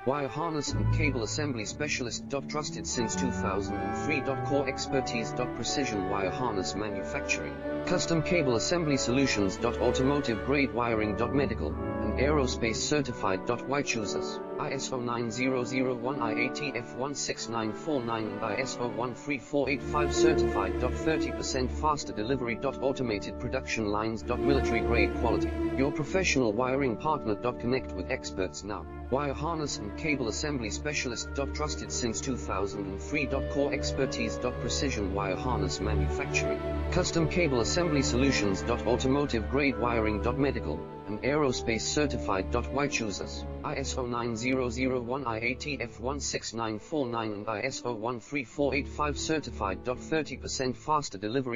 Wire harness and cable assembly specialist. Trusted since 2003. Core expertise. Precision wire harness manufacturing. Custom cable assembly solutions. Automotive grade wiring. Medical and aerospace certified. Why choose us? ISO 9001 IATF 16949 and ISO 13485 certified. 30% faster delivery. Automated production lines. Military grade quality. Your professional wiring partner. Connect with experts now. Wire harness and cable assembly specialist. Trusted since 2003. Core expertise. Precision wire harness manufacturing. Custom cable assembly solutions. Automotive grade wiring. Medical and aerospace certified. Why choose us? ISO 9001 IATF 16949 and ISO 13485 certified. 30% faster delivery.